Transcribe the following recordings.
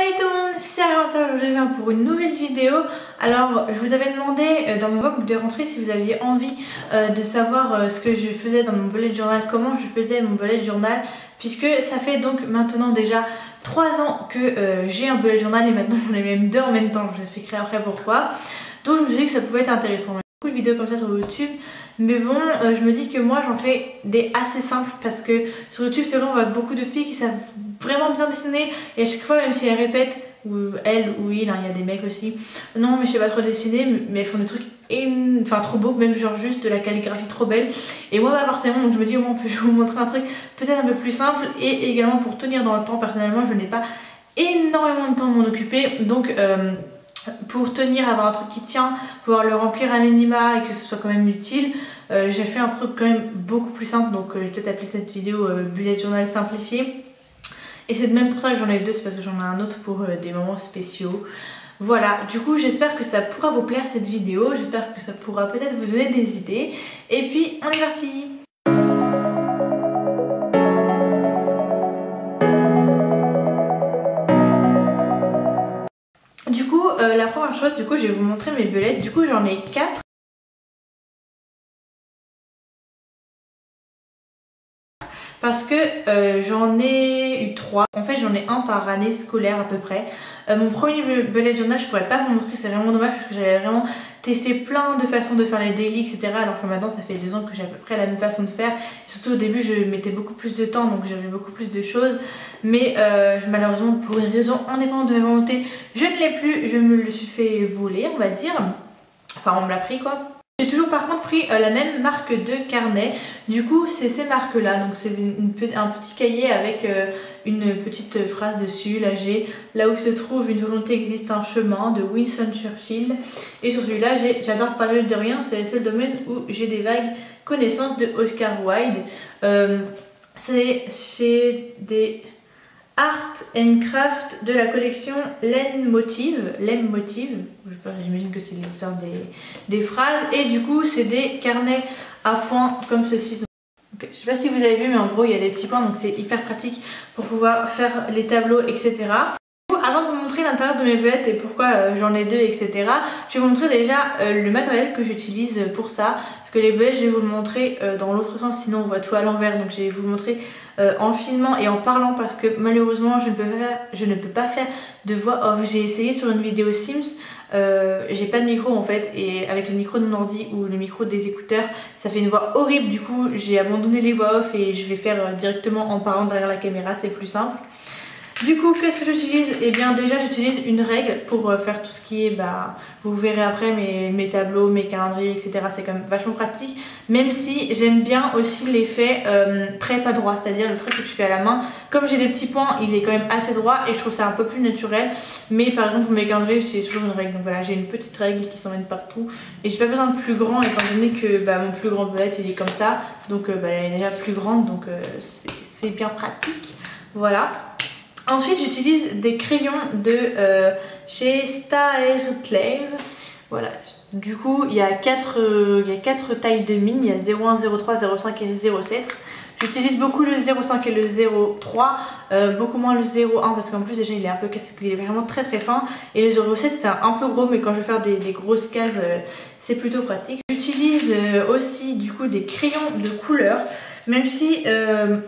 Salut tout le monde, c'est Arlenta, aujourd'hui je viens pour une nouvelle vidéo. Alors je vous avais demandé dans mon vlog de rentrée si vous aviez envie de savoir ce que je faisais dans mon bullet journal, comment je faisais mon bullet journal, puisque ça fait donc maintenant déjà 3 ans que j'ai un bullet journal et maintenant j'en ai même 2 en même temps, je vous expliquerai après pourquoi. Donc je me suis dit que ça pouvait être intéressant. Beaucoup de vidéos comme ça sur YouTube, mais bon je me dis que moi j'en fais des assez simples parce que sur YouTube c'est vrai on voit beaucoup de filles qui savent vraiment bien dessiner et à chaque fois même si elles répètent, ou elles ou il, hein, il y a des mecs aussi, non mais je sais pas trop dessiner, mais elles font des trucs enfin trop beaux, même genre juste de la calligraphie trop belle, et moi pas forcément, donc je me dis au moins je vais vous montrer un truc peut-être un peu plus simple et également pour tenir dans le temps. Personnellement je n'ai pas énormément de temps de m'en occuper, donc pour tenir, avoir un truc qui tient, pouvoir le remplir à minima et que ce soit quand même utile, j'ai fait un truc quand même beaucoup plus simple, donc je vais peut-être appeler cette vidéo bullet journal simplifié. Et c'est même pour ça que j'en ai 2, c'est parce que j'en ai un autre pour des moments spéciaux. Voilà, du coup j'espère que ça pourra vous plaire cette vidéo, j'espère que ça pourra peut-être vous donner des idées. Et puis on est parti! Du coup, la première chose, je vais vous montrer mes bullets. Du coup, j'en ai 4. Parce que j'en ai eu 3. En fait, j'en ai un par année scolaire à peu près. Mon premier bullet journal, je pourrais pas vous montrer, c'est vraiment dommage parce que j'avais vraiment testé plein de façons de faire les daily, etc. Alors que maintenant, ça fait 2 ans que j'ai à peu près la même façon de faire. Et surtout au début, je mettais beaucoup plus de temps, donc j'avais beaucoup plus de choses. Mais malheureusement, pour une raison indépendante de ma volonté, je ne l'ai plus. Je me le suis fait voler, on va dire. Enfin, on me l'a pris quoi. J'ai toujours par contre pris la même marque de carnet. Du coup c'est ces marques là, donc c'est un petit cahier avec une petite phrase dessus. Là j'ai là où se trouve une volonté existe un chemin de Winston Churchill. Et sur celui-là j'adore parler de rien, c'est le seul domaine où j'ai des vagues connaissances de Oscar Wilde. C'est chez des Art and Craft de la collection Leitmotiv. J'imagine que c'est l'histoire des phrases. Et du coup c'est des carnets à points comme ceci. Okay. Je sais pas si vous avez vu, mais en gros il y a des petits points, donc c'est hyper pratique pour pouvoir faire les tableaux, etc. Avant de vous montrer l'intérieur de mes bullets et pourquoi j'en ai 2, etc., je vais vous montrer déjà le matériel que j'utilise pour ça. Parce que les bullets, je vais vous le montrer dans l'autre sens, sinon on voit tout à l'envers. Donc je vais vous le montrer en filmant et en parlant parce que malheureusement je ne peux pas faire de voix off. J'ai essayé sur une vidéo Sims, j'ai pas de micro en fait, et avec le micro de mon ordi ou le micro des écouteurs, ça fait une voix horrible. Du coup j'ai abandonné les voix off et je vais faire directement en parlant derrière la caméra, c'est plus simple. Du coup, qu'est-ce que j'utilise? Eh bien déjà j'utilise une règle pour faire tout ce qui est, vous verrez après mes tableaux, mes calendriers, etc. C'est quand même vachement pratique. Même si j'aime bien aussi l'effet très pas droit, c'est-à-dire le truc que tu fais à la main. Comme j'ai des petits points, il est quand même assez droit et je trouve ça un peu plus naturel. Mais par exemple pour mes calendriers, j'utilise toujours une règle. Donc voilà, j'ai une petite règle qui s'emmène partout. Et j'ai pas besoin de plus grand étant donné que mon plus grand bullet il est comme ça. Donc elle est déjà plus grande, donc c'est bien pratique. Voilà. Ensuite j'utilise des crayons de chez Staedtler. Voilà, du coup il y a 4 tailles de mine, il y a 01, 03, 05 et 07. J'utilise beaucoup le 05 et le 03, beaucoup moins le 01 parce qu'en plus déjà il est un peu cassé, il est vraiment très fin. Et le 07 c'est un peu gros, mais quand je veux faire des grosses cases c'est plutôt pratique. J'utilise aussi du coup des crayons de couleur. Même si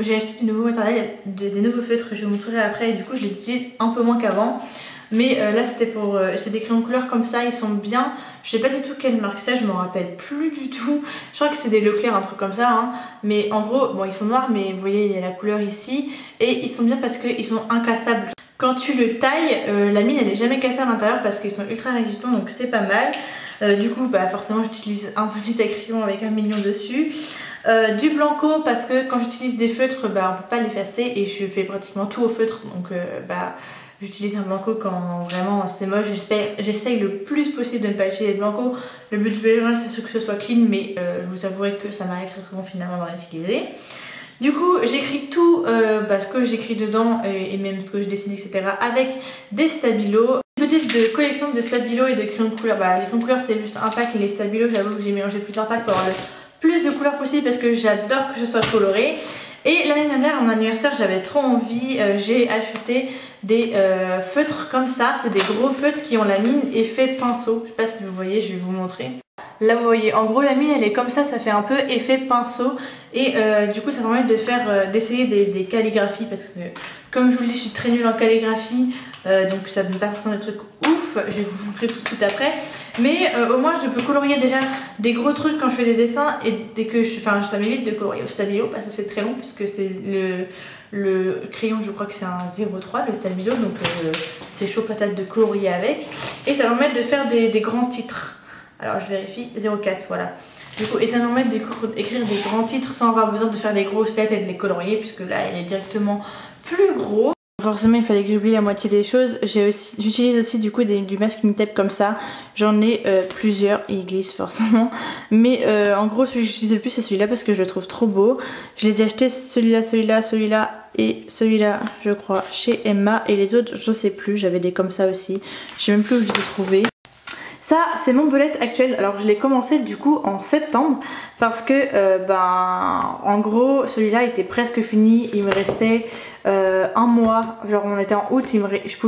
j'ai acheté du nouveau matériel, des nouveaux feutres, je vous montrerai après, et du coup je les utilise un peu moins qu'avant. Mais là c'était c'est des crayons de couleur comme ça, ils sont bien. Je sais pas du tout quelle marque c'est, je m'en rappelle plus du tout. Je crois que c'est des Leclerc, un truc comme ça, hein. Mais en gros, bon ils sont noirs, mais vous voyez il y a la couleur ici. Et ils sont bien parce qu'ils sont incassables. Quand tu le tailles, la mine elle est jamais cassée à l'intérieur parce qu'ils sont ultra résistants, donc c'est pas mal. Du coup forcément j'utilise un petit crayon avec 1 million dessus. Du blanco parce que quand j'utilise des feutres on peut pas l'effacer et je fais pratiquement tout au feutre, donc j'utilise un blanco quand vraiment c'est moche. J'essaye le plus possible de ne pas utiliser de blanco. Le but du bullet journal c'est que ce soit clean, mais je vous avouerai que ça m'arrive très souvent finalement d'en utiliser. Du coup j'écris tout ce que j'écris dedans et même ce que je dessine, etc. avec des stabilos. Une petite collection de stabilos et de crayons de couleur. Les crayons de couleur c'est juste un pack et les stabilos j'avoue que j'ai mélangé plusieurs packs pour avoir le plus de couleurs possible parce que j'adore que ce soit coloré. Et l'année dernière, à mon anniversaire, j'avais trop envie, j'ai acheté des feutres comme ça. C'est des gros feutres qui ont la mine effet pinceau. Je sais pas si vous voyez, je vais vous montrer. Là vous voyez, en gros la mine elle est comme ça fait un peu effet pinceau. Et du coup ça permet de faire d'essayer des calligraphies. Parce que comme je vous le dis, je suis très nulle en calligraphie, donc ça donne pas forcément des trucs ouf. Je vais vous montrer tout de suite après. Mais au moins je peux colorier déjà des gros trucs quand je fais des dessins. Et dès que ça m'évite de colorier au stabilo parce que c'est très long, puisque c'est le crayon, je crois que c'est un 0,3 le stabilo, donc c'est chaud patate de colorier avec. Et ça va me permettre de faire des grands titres. Alors je vérifie, 0,4 voilà. Du coup, et ça me permet d'écrire des grands titres sans avoir besoin de faire des grosses lettres et de les colorier, puisque là il est directement plus gros. Forcément il fallait que j'oublie la moitié des choses. J'utilise aussi du coup du masking tape comme ça. J'en ai plusieurs, il glisse forcément. Mais en gros celui que j'utilise le plus c'est celui-là parce que je le trouve trop beau. Je les ai achetés celui-là, celui-là, celui-là et celui-là je crois chez Emma. Et les autres je sais plus, j'avais des comme ça aussi. Je sais même plus où je les ai trouvés. Ça c'est mon bullet actuel. Alors je l'ai commencé du coup en septembre parce que en gros celui-là était presque fini. Il me restait un mois, genre on était en août,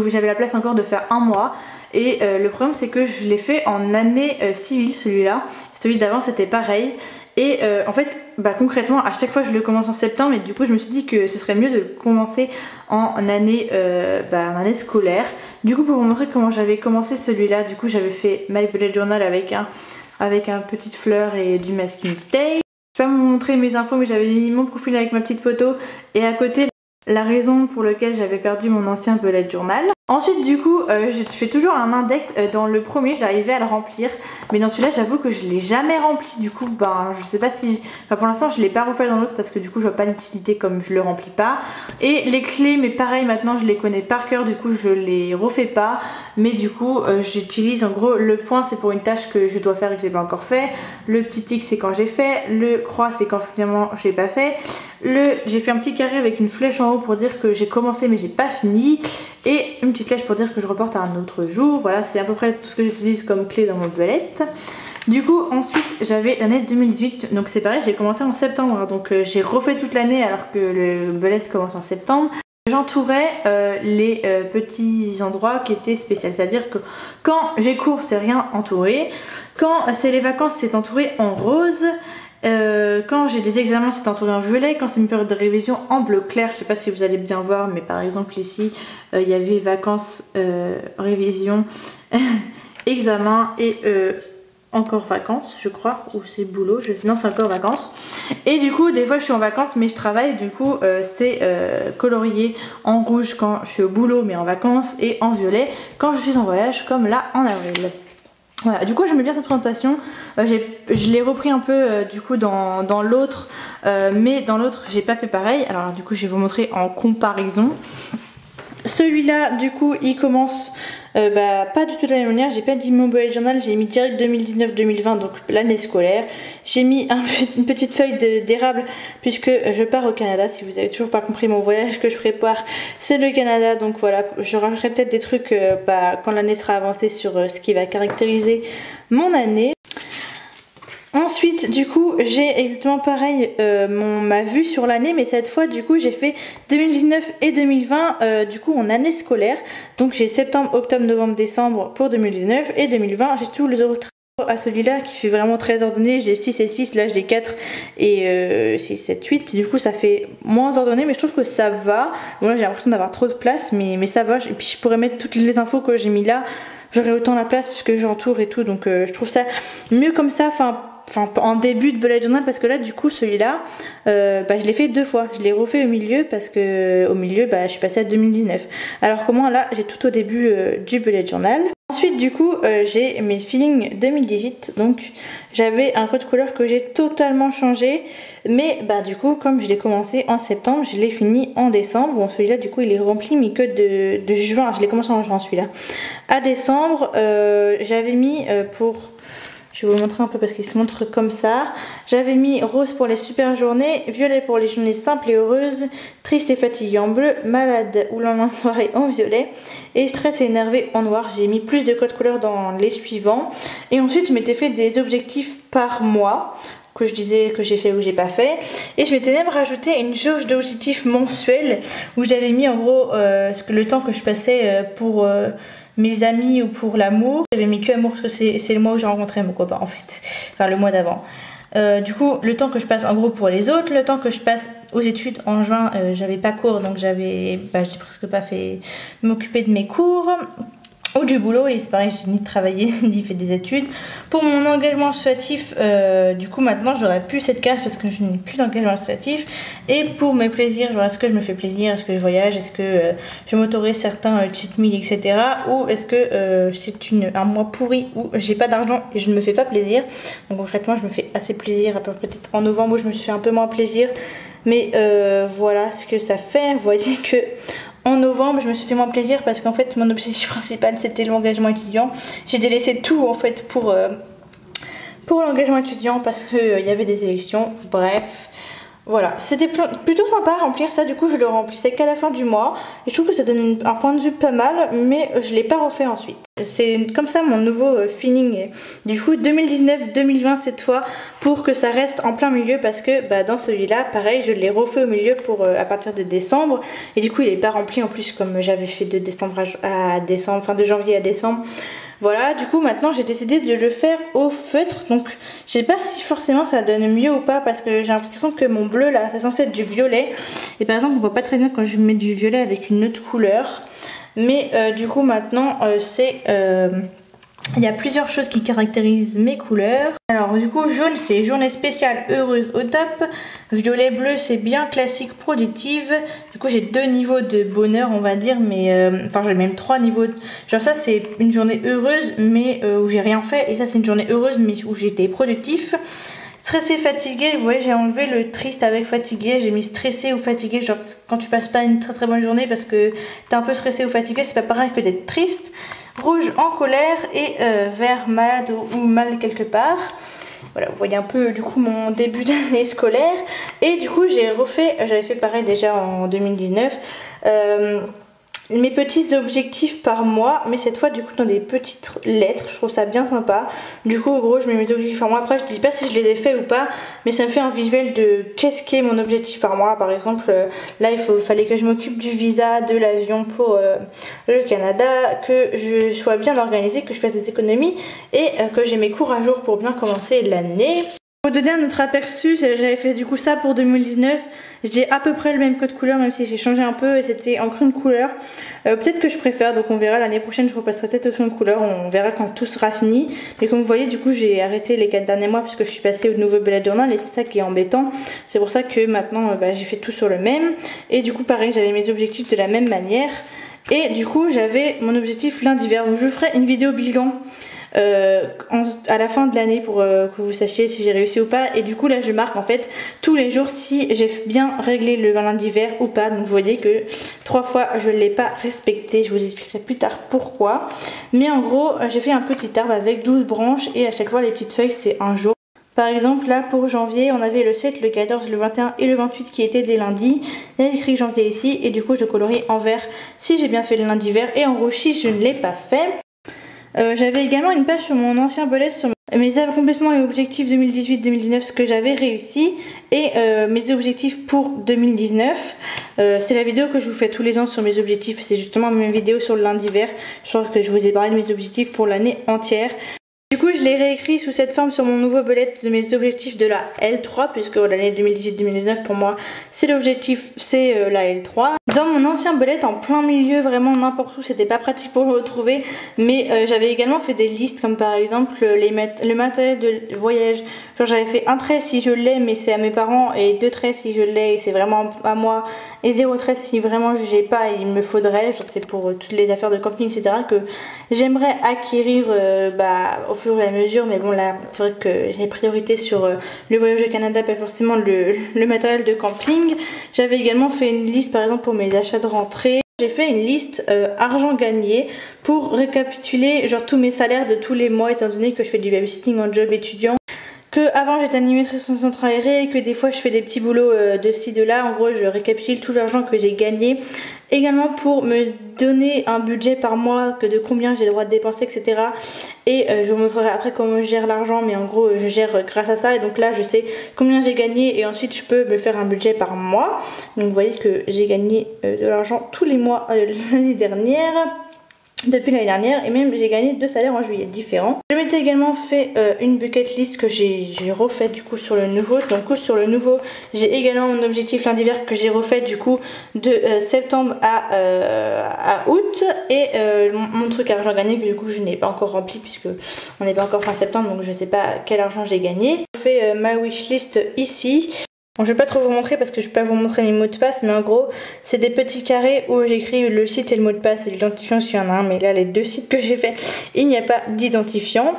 j'avais la place encore de faire un mois. Et le problème c'est que je l'ai fait en année civile celui-là. Celui d'avant c'était pareil. Et en fait concrètement à chaque fois je le commence en septembre, et du coup je me suis dit que ce serait mieux de le commencer en année scolaire. Du coup pour vous montrer comment j'avais commencé celui-là, du coup j'avais fait My Bullet Journal avec un petite fleur et du masking tape. Je vais pas vous montrer mes infos, mais j'avais mis mon profil avec ma petite photo et à côté la raison pour laquelle j'avais perdu mon ancien bullet journal. Ensuite du coup je fais toujours un index. Dans le premier j'arrivais à le remplir, mais dans celui-là j'avoue que je l'ai jamais rempli. Du coup je sais pas si... pour l'instant je l'ai pas refait dans l'autre parce que du coup je vois pas l'utilité comme je le remplis pas. Et les clés, mais pareil maintenant je les connais par cœur, du coup je les refais pas. Mais du coup j'utilise en gros le point c'est pour une tâche que je dois faire et que j'ai pas encore fait. Le petit X c'est quand j'ai fait. Le croix c'est quand finalement je l'ai pas fait. J'ai fait un petit carré avec une flèche en haut pour dire que j'ai commencé mais j'ai pas fini. Et une petite flèche pour dire que je reporte à un autre jour. Voilà, c'est à peu près tout ce que j'utilise comme clé dans mon bullet. Du coup ensuite j'avais l'année 2018, donc c'est pareil, j'ai commencé en septembre, donc j'ai refait toute l'année alors que le bullet commence en septembre. J'entourais les petits endroits qui étaient spéciaux, c'est-à-dire que quand j'ai cours c'est rien entouré, quand c'est les vacances c'est entouré en rose. Quand j'ai des examens c'est entouré en violet, quand c'est une période de révision en bleu clair. Je sais pas si vous allez bien voir, mais par exemple ici il y avait vacances, révision, examen et encore vacances je crois, ou c'est boulot, non c'est encore vacances. Et du coup des fois je suis en vacances mais je travaille, du coup c'est colorié en rouge quand je suis au boulot mais en vacances, et en violet quand je suis en voyage comme là en avril. Voilà, du coup j'aimais bien cette présentation. Je l'ai repris un peu du coup dans l'autre, mais dans l'autre j'ai pas fait pareil. Alors du coup je vais vous montrer en comparaison. Celui-là du coup il commence pas du tout de la même manière. J'ai pas dit mon bullet journal, j'ai mis direct 2019-2020, donc l'année scolaire. J'ai mis une petite feuille d'érable puisque je pars au Canada. Si vous avez toujours pas compris, mon voyage que je prépare c'est le Canada, donc voilà, je rajouterai peut-être des trucs quand l'année sera avancée sur ce qui va caractériser mon année. Ensuite du coup j'ai exactement pareil ma vue sur l'année, mais cette fois du coup j'ai fait 2019 et 2020 du coup en année scolaire. Donc j'ai septembre, octobre, novembre, décembre pour 2019, et 2020 j'ai tous les autres à celui-là qui fait vraiment très ordonné. J'ai 6 et 6, là j'ai 4 et 6, 7, 8. Du coup ça fait moins ordonné, mais je trouve que ça va. Bon là j'ai l'impression d'avoir trop de place, mais ça va. Et puis je pourrais mettre toutes les infos que j'ai mis là. J'aurai autant la place puisque j'entoure et tout, donc je trouve ça mieux comme ça. Enfin en début de bullet journal, parce que là du coup celui-là je l'ai fait deux fois. Je l'ai refait au milieu parce que au milieu je suis passée à 2019, alors que moi là j'ai tout au début du bullet journal. Ensuite du coup j'ai mes feelings 2018, donc j'avais un code couleur que j'ai totalement changé, mais du coup comme je l'ai commencé en septembre je l'ai fini en décembre. Bon celui-là du coup il est rempli mais que de juin, je l'ai commencé en juin celui-là. À décembre j'avais mis je vais vous montrer un peu parce qu'il se montre comme ça. J'avais mis rose pour les super journées, violet pour les journées simples et heureuses, triste et fatigué en bleu, malade ou lendemain de soirée en violet, et stress et énervé en noir. J'ai mis plus de codes couleurs dans les suivants. Et ensuite je m'étais fait des objectifs par mois. que je disais que j'ai fait ou j'ai pas fait. Et je m'étais même rajouté une jauge d'objectifs mensuelle où j'avais mis en gros le temps que je passais pour mes amis ou pour l'amour. J'avais mis que amour parce que c'est le mois où j'ai rencontré mon copain en fait, enfin le mois d'avant. Du coup le temps que je passe en gros pour les autres, le temps que je passe aux études. En juin j'avais pas cours donc j'ai presque pas fait m'occuper de mes cours ou du boulot, et c'est pareil, j'ai ni travaillé ni fait des études. Pour mon engagement associatif, du coup maintenant j'aurais plus cette case parce que je n'ai plus d'engagement associatif. Et pour mes plaisirs, genre est-ce que je me fais plaisir, est-ce que je voyage, est-ce que je m'autorise certains cheat meals, etc. Ou est-ce que c'est un mois pourri où j'ai pas d'argent et je ne me fais pas plaisir. Donc concrètement je me fais assez plaisir, à peu près peut-être en novembre où je me suis fait un peu moins plaisir. Mais voilà ce que ça fait. Vous voyez que en novembre, je me suis fait moins plaisir parce qu'en fait, mon objectif principal, c'était l'engagement étudiant. J'ai délaissé tout en fait pour l'engagement étudiant parce qu'il y avait des élections. Bref, voilà. C'était plutôt sympa à remplir ça. Du coup, je le remplissais qu'à la fin du mois. Et je trouve que ça donne un point de vue pas mal, mais je ne l'ai pas refait ensuite. C'est comme ça mon nouveau feeling du coup 2019-2020 cette fois, pour que ça reste en plein milieu, parce que dans celui-là pareil je l'ai refait au milieu pour à partir de décembre, et du coup il n'est pas rempli en plus comme j'avais fait de décembre à décembre, enfin de janvier à décembre. Voilà, du coup maintenant j'ai décidé de le faire au feutre, donc je sais pas si forcément ça donne mieux ou pas, parce que j'ai l'impression que mon bleu là c'est censé être du violet, et par exemple on voit pas très bien quand je mets du violet avec une autre couleur. Mais du coup maintenant il y a plusieurs choses qui caractérisent mes couleurs. Alors du coup jaune c'est journée spéciale heureuse au top. Violet bleu c'est bien classique productive. Du coup j'ai 2 niveaux de bonheur on va dire, mais enfin j'ai même 3 niveaux. Genre ça c'est une journée heureuse mais où j'ai rien fait, et ça c'est une journée heureuse mais où j'étais productif. Stressé, fatigué, vous voyez j'ai enlevé le triste avec fatigué, j'ai mis stressé ou fatigué, genre quand tu passes pas une très bonne journée parce que t'es un peu stressé ou fatigué, c'est pas pareil que d'être triste. Rouge en colère, et vert malade ou mal quelque part. Voilà, vous voyez un peu du coup mon début d'année scolaire. Et du coup j'ai refait, j'avais fait pareil déjà en 2019, mes petits objectifs par mois, mais cette fois du coup dans des petites lettres. Je trouve ça bien sympa. Du coup en gros je mets mes objectifs par mois. Après je dis pas si je les ai fait ou pas, mais ça me fait un visuel de qu'est-ce qu'est mon objectif par mois. Par exemple là fallait que je m'occupe du visa, de l'avion pour le Canada, que je sois bien organisée, que je fasse des économies, et que j'ai mes cours à jour pour bien commencer l'année. Pour donner un autre aperçu, j'avais fait du coup ça pour 2019. J'ai à peu près le même code couleur, même si j'ai changé un peu, et c'était en crayon de couleur. Peut-être que je préfère, donc on verra l'année prochaine, je repasserai peut-être au crayon de couleur, on verra quand tout sera fini. Mais comme vous voyez du coup j'ai arrêté les 4 derniers mois parce que je suis passée au nouveau bullet journal, et c'est ça qui est embêtant. C'est pour ça que maintenant j'ai fait tout sur le même. Et du coup pareil j'avais mes objectifs de la même manière. Et du coup j'avais mon objectif lundi-hiver, donc je ferai une vidéo bilan à la fin de l'année pour que vous sachiez si j'ai réussi ou pas. Et du coup là je marque en fait tous les jours si j'ai bien réglé le lundi vert ou pas. Donc vous voyez que 3 fois je ne l'ai pas respecté, je vous expliquerai plus tard pourquoi. Mais en gros j'ai fait un petit arbre avec 12 branches, et à chaque fois les petites feuilles c'est un jour. Par exemple là pour janvier on avait le 7, le 14, le 21 et le 28 qui étaient des lundis. J'ai écrit janvier ici, et du coup je colorie en vert si j'ai bien fait le lundi vert, et en rouge si je ne l'ai pas fait. J'avais également une page sur mon ancien bullet sur mes accomplissements et objectifs 2018-2019, ce que j'avais réussi, et mes objectifs pour 2019. C'est la vidéo que je vous fais tous les ans sur mes objectifs, c'est justement mes vidéos sur le lundi vert. Je crois que je vous ai parlé de mes objectifs pour l'année entière. Du coup je l'ai réécrit sous cette forme sur mon nouveau bullet de mes objectifs de la L3, puisque l'année 2018-2019 pour moi c'est l'objectif, c'est la L3. Dans mon ancien bullet en plein milieu, vraiment n'importe où, c'était pas pratique pour le retrouver, mais j'avais également fait des listes comme par exemple le matériel de voyage. Genre j'avais fait un trait si je l'ai mais c'est à mes parents, et 2 traits si je l'ai et c'est vraiment à moi, et 0 trait si vraiment je n'ai pas et il me faudrait. Genre c'est pour toutes les affaires de camping etc que j'aimerais acquérir au fur et à mesure, mais bon là c'est vrai que j'ai priorité sur le voyage au Canada, pas forcément le matériel de camping. J'avais également fait une liste par exemple pour mes achats de rentrée. J'ai fait une liste argent gagné pour récapituler genre tous mes salaires de tous les mois, étant donné que je fais du babysitting en job étudiant, que avant j'étais animatrice en centre aéré et que des fois je fais des petits boulots de ci de là. En gros je récapitule tout l'argent que j'ai gagné, également pour me donner un budget par mois, que de combien j'ai le droit de dépenser, etc. Et je vous montrerai après comment je gère l'argent, mais en gros je gère grâce à ça. Et donc là je sais combien j'ai gagné et ensuite je peux me faire un budget par mois. Donc vous voyez que j'ai gagné de l'argent tous les mois l'année dernière. Depuis l'année dernière, et même j'ai gagné 2 salaires en juillet différents. Je m'étais également fait une bucket list que j'ai refait du coup sur le nouveau. Donc du coup, sur le nouveau, j'ai également mon objectif lundi vert que j'ai refait du coup de septembre à août, et mon truc argent gagné que du coup je n'ai pas encore rempli puisque on n'est pas encore fin septembre, donc je sais pas quel argent j'ai gagné. Je fais ma wishlist ici. Bon, je vais pas trop vous montrer parce que je peux pas vous montrer mes mots de passe, mais en gros c'est des petits carrés où j'écris le site et le mot de passe et l'identifiant s'il y en a un, mais là les 2 sites que j'ai fait il n'y a pas d'identifiant.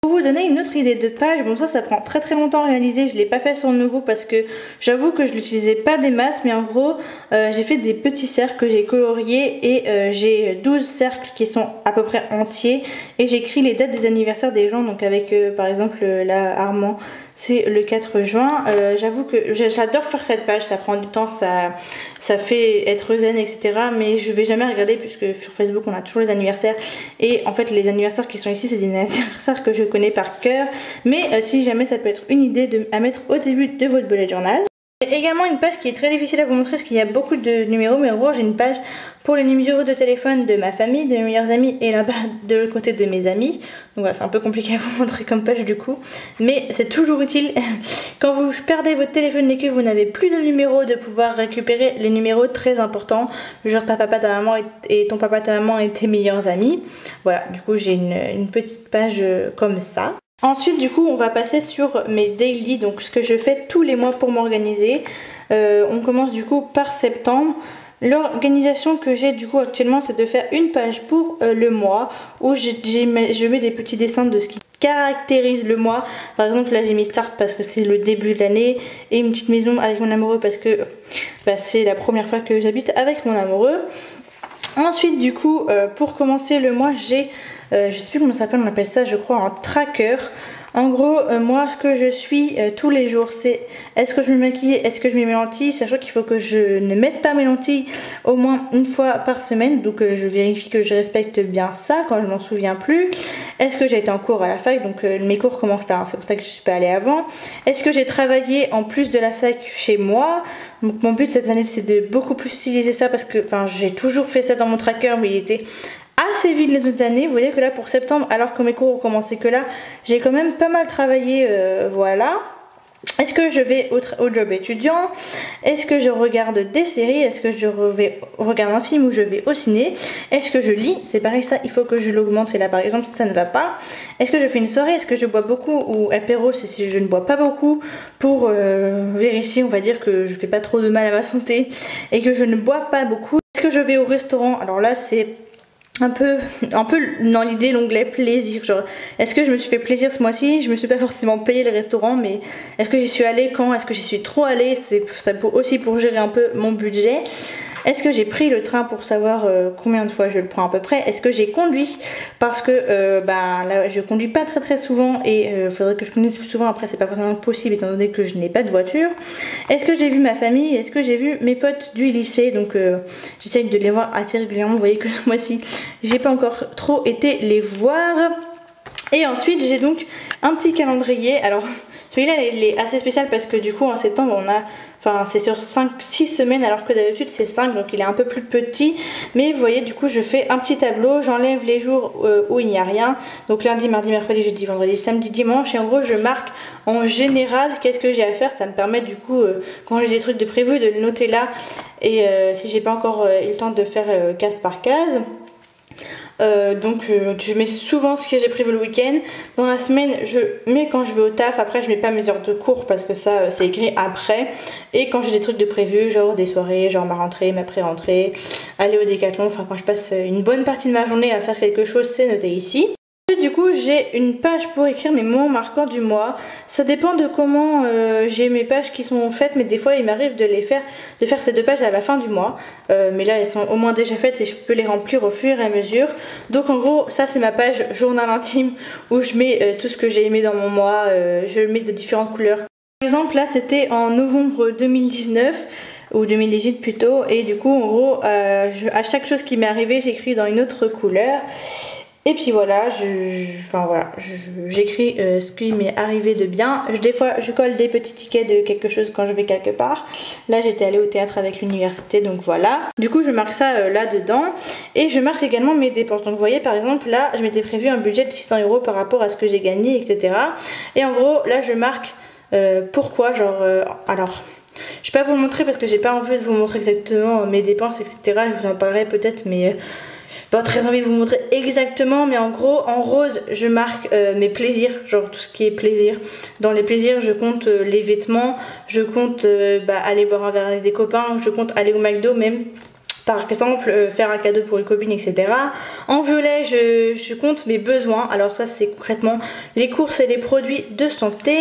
Pour vous donner une autre idée de page, bon ça prend très longtemps à réaliser, je l'ai pas fait sur le nouveau parce que j'avoue que je l'utilisais pas des masses, mais en gros j'ai fait des petits cercles que j'ai coloriés et j'ai 12 cercles qui sont à peu près entiers, et j'écris les dates des anniversaires des gens, donc avec par exemple là Armand c'est le 4 juin. J'avoue que j'adore faire cette page, ça prend du temps, ça fait être zen, etc. Mais je vais jamais regarder puisque sur Facebook on a toujours les anniversaires, et en fait les anniversaires qui sont ici c'est des anniversaires que je connais par cœur. Mais si jamais ça peut être une idée à mettre au début de votre bullet journal. Également une page qui est très difficile à vous montrer parce qu'il y a beaucoup de numéros, mais en gros j'ai une page pour les numéros de téléphone de ma famille, de mes meilleurs amis, et là-bas de l'autre côté de mes amis. Donc voilà, c'est un peu compliqué à vous montrer comme page du coup, mais c'est toujours utile quand vous perdez votre téléphone et que vous n'avez plus de numéros, de pouvoir récupérer les numéros très importants, genre ta papa, ta maman et ton papa, ta maman et tes meilleurs amis. Voilà, du coup j'ai une petite page comme ça. Ensuite du coup on va passer sur mes daily, donc ce que je fais tous les mois pour m'organiser. On commence du coup par septembre. L'organisation que j'ai du coup actuellement c'est de faire une page pour le mois où je mets des petits dessins de ce qui caractérise le mois. Par exemple là j'ai mis start parce que c'est le début de l'année, et une petite maison avec mon amoureux parce que c'est la première fois que j'habite avec mon amoureux. Ensuite du coup pour commencer le mois j'ai je sais plus comment ça s'appelle, on appelle ça je crois un tracker. En gros moi ce que je suis tous les jours c'est est-ce que je me maquille, est-ce que je mets mes lentilles, sachant qu'il faut que je ne mette pas mes lentilles au moins une fois par semaine, donc je vérifie que je respecte bien ça quand je m'en souviens plus. Est-ce que j'ai été en cours à la fac, donc mes cours commencent tard, c'est pour ça que je suis pas allée avant. Est-ce que j'ai travaillé en plus de la fac chez moi? Donc mon but cette année c'est de beaucoup plus utiliser ça parce que j'ai toujours fait ça dans mon tracker, mais il était assez vide les autres années. Vous voyez que là pour septembre, alors que mes cours ont commencé que là, j'ai quand même pas mal travaillé, voilà. Est-ce que je vais au job étudiant? Est-ce que je regarde des séries? Est-ce que je regarde un film ou je vais au ciné? Est-ce que je lis? C'est pareil, ça il faut que je l'augmente, et là par exemple ça ne va pas. Est-ce que je fais une soirée? Est-ce que je bois beaucoup? Ou apéro c'est si je ne bois pas beaucoup, pour vérifier on va dire que je fais pas trop de mal à ma santé et que je ne bois pas beaucoup. Est-ce que je vais au restaurant? Alors là c'est un peu dans l'idée l'onglet plaisir, genre est-ce que je me suis fait plaisir ce mois-ci? Je me suis pas forcément payé le restaurant, mais est-ce que j'y suis allée, quand est-ce que j'y suis trop allée? C'est ça aussi pour gérer un peu mon budget. Est-ce que j'ai pris le train pour savoir combien de fois je le prends à peu près? Est-ce que j'ai conduit? Parce que là je conduis pas très souvent, et il faudrait que je conduise plus souvent. Après c'est pas forcément possible étant donné que je n'ai pas de voiture. Est-ce que j'ai vu ma famille? Est-ce que j'ai vu mes potes du lycée? Donc j'essaye de les voir assez régulièrement. Vous voyez que ce mois-ci j'ai pas encore trop été les voir. Et ensuite j'ai donc un petit calendrier. Alors celui-là il est assez spécial parce que du coup en septembre on a, c'est sur 6 semaines alors que d'habitude c'est 5, donc il est un peu plus petit. Mais vous voyez du coup je fais un petit tableau, j'enlève les jours où il n'y a rien. Donc lundi, mardi, mercredi, jeudi, vendredi, samedi, dimanche. Et en gros je marque en général qu'est-ce que j'ai à faire. Ça me permet du coup quand j'ai des trucs de prévu de le noter là. Et si j'ai pas encore eu le temps de faire case par case. Je mets souvent ce que j'ai prévu le week-end. Dans la semaine je mets quand je vais au taf. Après je mets pas mes heures de cours parce que ça c'est écrit après. Et quand j'ai des trucs de prévu, genre des soirées, genre ma rentrée, ma pré-rentrée, aller au décathlon, quand je passe une bonne partie de ma journée à faire quelque chose, c'est noté ici. Du coup j'ai une page pour écrire mes moments marquants du mois. Ça dépend de comment j'ai mes pages qui sont faites, mais des fois il m'arrive de faire ces 2 pages à la fin du mois. Mais là elles sont au moins déjà faites et je peux les remplir au fur et à mesure. Donc en gros ça c'est ma page journal intime où je mets tout ce que j'ai aimé dans mon mois. Je le mets de différentes couleurs. Par exemple là c'était en novembre 2019 ou 2018 plutôt, et du coup en gros à chaque chose qui m'est arrivée j'écris dans une autre couleur. Et puis voilà, j'écris ce qui m'est arrivé de bien. Des fois, je colle des petits tickets de quelque chose quand je vais quelque part. Là, j'étais allée au théâtre avec l'université, donc voilà. Du coup, je marque ça là-dedans. Et je marque également mes dépenses. Donc vous voyez, par exemple, là, je m'étais prévu un budget de 600 € par rapport à ce que j'ai gagné, etc. Et en gros, là, je marque pourquoi, alors... Je vais pas vous le montrer parce que j'ai pas envie de vous montrer exactement mes dépenses, etc. Je vous en parlerai peut-être, mais... pas très envie de vous montrer exactement, mais en gros en rose je marque mes plaisirs, genre tout ce qui est plaisir. Dans les plaisirs je compte les vêtements, je compte aller boire un verre avec des copains, je compte aller au McDo même. Par exemple, faire un cadeau pour une copine, etc. En violet, je compte mes besoins. Alors ça, c'est concrètement les courses et les produits de santé.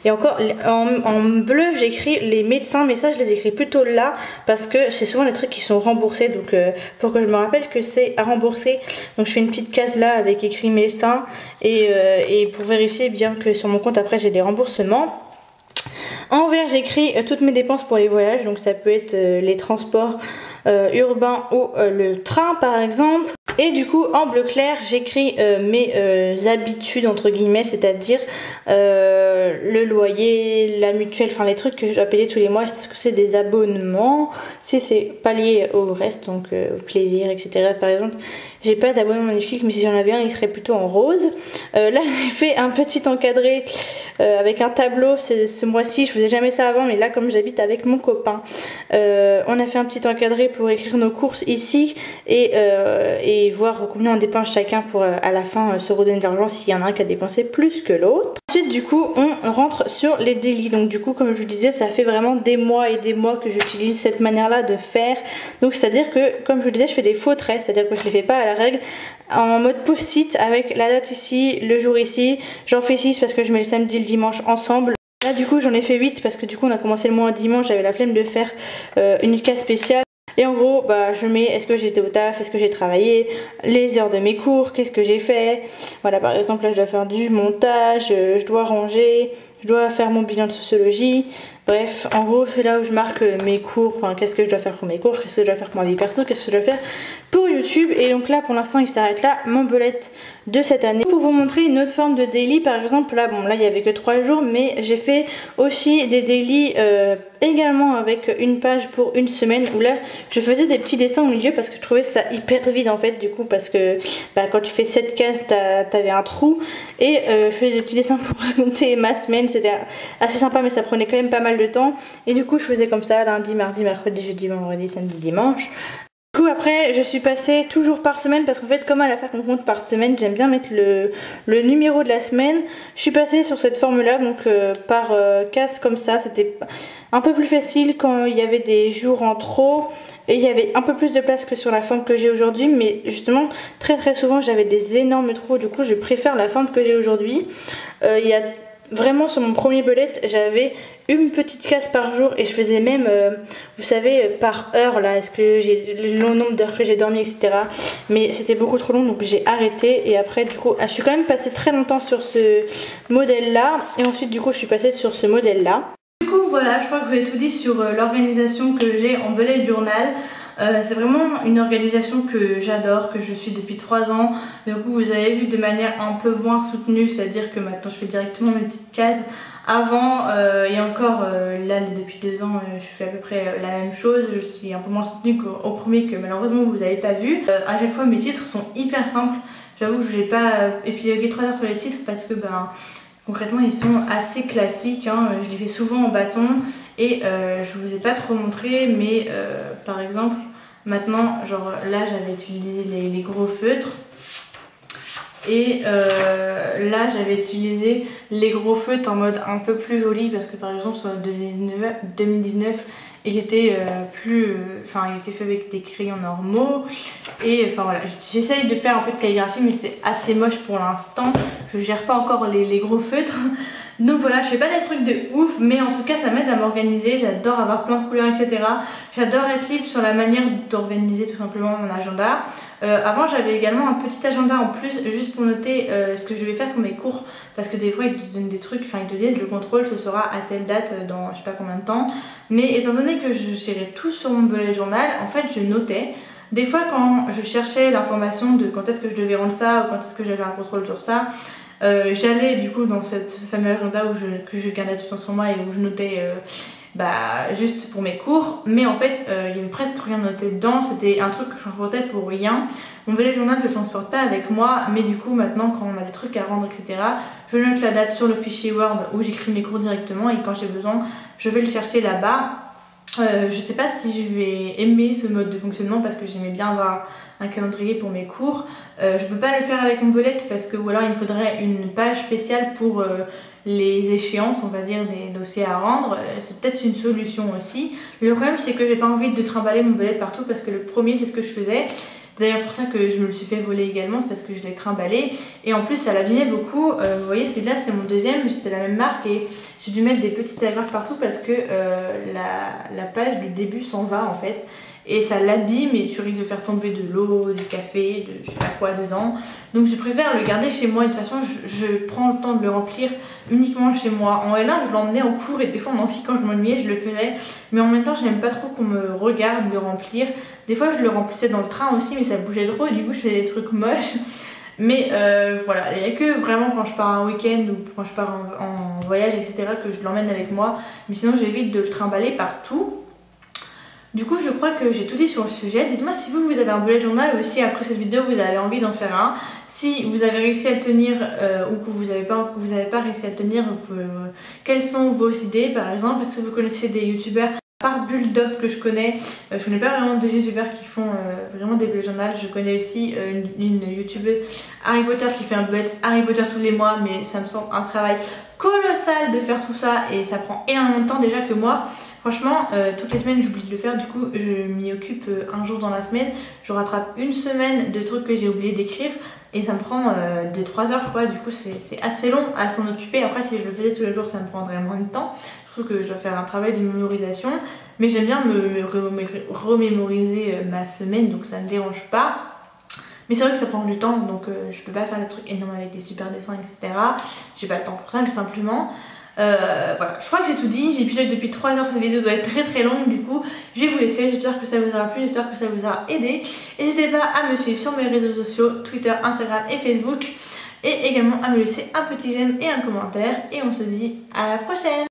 Et encore, en bleu, j'écris les médecins. Mais ça, je les écris plutôt là parce que c'est souvent les trucs qui sont remboursés. Donc, pour que je me rappelle que c'est à rembourser. Donc, je fais une petite case là avec écrit médecin. Et pour vérifier bien que sur mon compte, après, j'ai des remboursements. En vert, j'écris toutes mes dépenses pour les voyages. Donc, ça peut être les transports urbain ou le train par exemple. Et du coup en bleu clair j'écris mes habitudes entre guillemets, c'est-à-dire le loyer, la mutuelle, enfin les trucs que je dois payer tous les mois. Est-ce que c'est des abonnements, si c'est pas lié au reste, donc au plaisir, etc. Par exemple j'ai pas d'abonnement magnifique, mais si j'en avais un il serait plutôt en rose. Là j'ai fait un petit encadré avec un tableau ce mois-ci. Je faisais jamais ça avant, mais là comme j'habite avec mon copain, on a fait un petit encadré pour écrire nos courses ici et voir combien on dépense chacun pour à la fin se redonner de l'argent s'il y en a un qui a dépensé plus que l'autre. Ensuite du coup on rentre sur les daily. Donc du coup comme je vous disais, ça fait vraiment des mois et des mois que j'utilise cette manière là de faire. Donc c'est à dire que comme je vous disais, je fais des faux traits, c'est à dire que je les fais pas à la règle en mode post-it avec la date ici, le jour ici. J'en fais 6 parce que je mets le samedi et le dimanche ensemble. Là du coup j'en ai fait 8 parce que du coup on a commencé le mois un dimanche, j'avais la flemme de faire une case spéciale. Et en gros je mets est-ce que j'étais au taf, est-ce que j'ai travaillé, les heures de mes cours, qu'est-ce que j'ai fait. Voilà, par exemple là je dois faire du montage, je dois ranger, je dois faire mon bilan de sociologie. Bref, en gros c'est là où je marque mes cours, enfin qu'est-ce que je dois faire pour mes cours, qu'est-ce que je dois faire pour ma vie perso, qu'est-ce que je dois faire pour YouTube. Et donc là pour l'instant il s'arrête là, mon bullet de cette année. Pour vous montrer une autre forme de daily, par exemple là, bon là il n'y avait que 3 jours, mais j'ai fait aussi des daily également avec une page pour une semaine où là je faisais des petits dessins au milieu parce que je trouvais ça hyper vide en fait, du coup parce que quand tu fais 7 cases t'avais un trou. Et je faisais des petits dessins pour raconter ma semaine, c'était assez sympa mais ça prenait quand même pas mal de temps. Et du coup je faisais comme ça lundi, mardi, mercredi, jeudi, vendredi, samedi, dimanche. Du coup après je suis passée toujours par semaine parce qu'en fait comme à la fac on compte par semaine, j'aime bien mettre le numéro de la semaine. Je suis passée sur cette forme là, donc par case comme ça. C'était un peu plus facile quand il y avait des jours en trop et il y avait un peu plus de place que sur la forme que j'ai aujourd'hui, mais justement très souvent j'avais des énormes trous. Du coup je préfère la forme que j'ai aujourd'hui. Il y a vraiment sur mon premier bullet j'avais une petite case par jour et je faisais même vous savez par heure là, est-ce que j'ai le nombre d'heures que j'ai dormi, etc. Mais c'était beaucoup trop long donc j'ai arrêté. Et après du coup je suis quand même passée très longtemps sur ce modèle là et ensuite du coup je suis passée sur ce modèle là. Du coup voilà, je crois que je vous ai tout dit sur l'organisation que j'ai en bullet journal. C'est vraiment une organisation que j'adore, que je suis depuis 3 ans. Du coup vous avez vu de manière un peu moins soutenue, c'est à dire que maintenant je fais directement mes petites cases. Avant et encore là depuis 2 ans je fais à peu près la même chose. Je suis un peu moins soutenue qu'au premier que malheureusement vous n'avez pas vu. À chaque fois mes titres sont hyper simples. J'avoue que je n'ai pas épilogué 3 heures sur les titres parce que concrètement ils sont assez classiques, hein. Je les fais souvent en bâton et je vous ai pas trop montré, mais par exemple maintenant genre là j'avais utilisé les gros feutres et là j'avais utilisé les gros feutres en mode un peu plus joli parce que par exemple sur 2019 et qui était il était fait avec des crayons normaux. Et enfin voilà, j'essaye de faire un peu de calligraphie, mais c'est assez moche pour l'instant. Je gère pas encore les gros feutres. Donc voilà, je fais pas des trucs de ouf, mais en tout cas ça m'aide à m'organiser. J'adore avoir plein de couleurs, etc. J'adore être libre sur la manière d'organiser tout simplement mon agenda. Avant j'avais également un petit agenda en plus, juste pour noter ce que je devais faire pour mes cours, parce que des fois ils te donnent des trucs, enfin ils te disent le contrôle ce sera à telle date dans je sais pas combien de temps. Mais étant donné que je gérais tout sur mon bullet journal, en fait je notais. Des fois quand je cherchais l'information de quand est-ce que je devais rendre ça ou quand est-ce que j'avais un contrôle sur ça, j'allais du coup dans cette fameux agenda que je gardais tout le temps sur moi et où je notais juste pour mes cours, mais en fait il y avait presque rien noté dedans, c'était un truc que je transportais pour rien. Mon bullet journal je le transporte pas avec moi, mais du coup maintenant quand on a des trucs à rendre, etc., je note la date sur le fichier Word où j'écris mes cours directement et quand j'ai besoin je vais le chercher là-bas. Je sais pas si je vais aimer ce mode de fonctionnement parce que j'aimais bien avoir un calendrier pour mes cours. Je peux pas le faire avec mon bullet parce que ou alors il me faudrait une page spéciale pour les échéances, on va dire, des dossiers à rendre. C'est peut-être une solution aussi. Le problème c'est que j'ai pas envie de trimballer mon bullet partout parce que le premier c'est ce que je faisais. C'est d'ailleurs pour ça que je me le suis fait voler également, parce que je l'ai trimballé et en plus ça l'abîmait beaucoup. Vous voyez celui-là c'est mon deuxième, c'était la même marque et j'ai dû mettre des petites agrafes partout parce que la page du début s'en va en fait. Et ça l'abîme et tu risques de faire tomber de l'eau, du café, de je sais pas quoi dedans. Donc je préfère le garder chez moi. De toute façon je prends le temps de le remplir uniquement chez moi. En L1 je l'emmenais en cours et des fois en amphi quand je m'ennuyais je le faisais. Mais en même temps j'aime pas trop qu'on me regarde le remplir. Des fois je le remplissais dans le train aussi mais ça bougeait trop et du coup je faisais des trucs moches. Mais voilà, il n'y a que vraiment quand je pars un week-end ou quand je pars en voyage, etc. que je l'emmène avec moi. Mais sinon j'évite de le trimballer partout. Du coup je crois que j'ai tout dit sur le sujet. Dites-moi si vous avez un bullet journal ou si après cette vidéo vous avez envie d'en faire un. Si vous avez réussi à le tenir ou que vous n'avez pas réussi à le tenir, quelles sont vos idées par exemple? Est-ce que vous connaissez des youtubeurs par Bulldog que je connais pas vraiment de youtubeurs qui font vraiment des bullet journal. Je connais aussi une youtubeuse Harry Potter qui fait un bullet Harry Potter tous les mois, mais ça me semble un travail colossal de faire tout ça et ça prend énormément de temps déjà que moi. Franchement, toutes les semaines j'oublie de le faire, du coup je m'y occupe un jour dans la semaine. Je rattrape une semaine de trucs que j'ai oublié d'écrire et ça me prend 2-3 heures quoi. Du coup c'est assez long à s'en occuper. Après si je le faisais tous les jours ça me prendrait moins de temps. Surtout que je dois faire un travail de mémorisation. Mais j'aime bien me remémoriser ma semaine, donc ça me dérange pas. Mais c'est vrai que ça prend du temps, donc je peux pas faire des trucs énormes avec des super dessins, etc. J'ai pas le temps pour ça tout simplement. Voilà, je crois que j'ai tout dit, j'ai piloté depuis 3 heures, cette vidéo doit être très longue du coup je vais vous laisser, j'espère que ça vous aura plu, j'espère que ça vous aura aidé. N'hésitez pas à me suivre sur mes réseaux sociaux, Twitter, Instagram et Facebook et également à me laisser un petit j'aime et un commentaire et on se dit à la prochaine.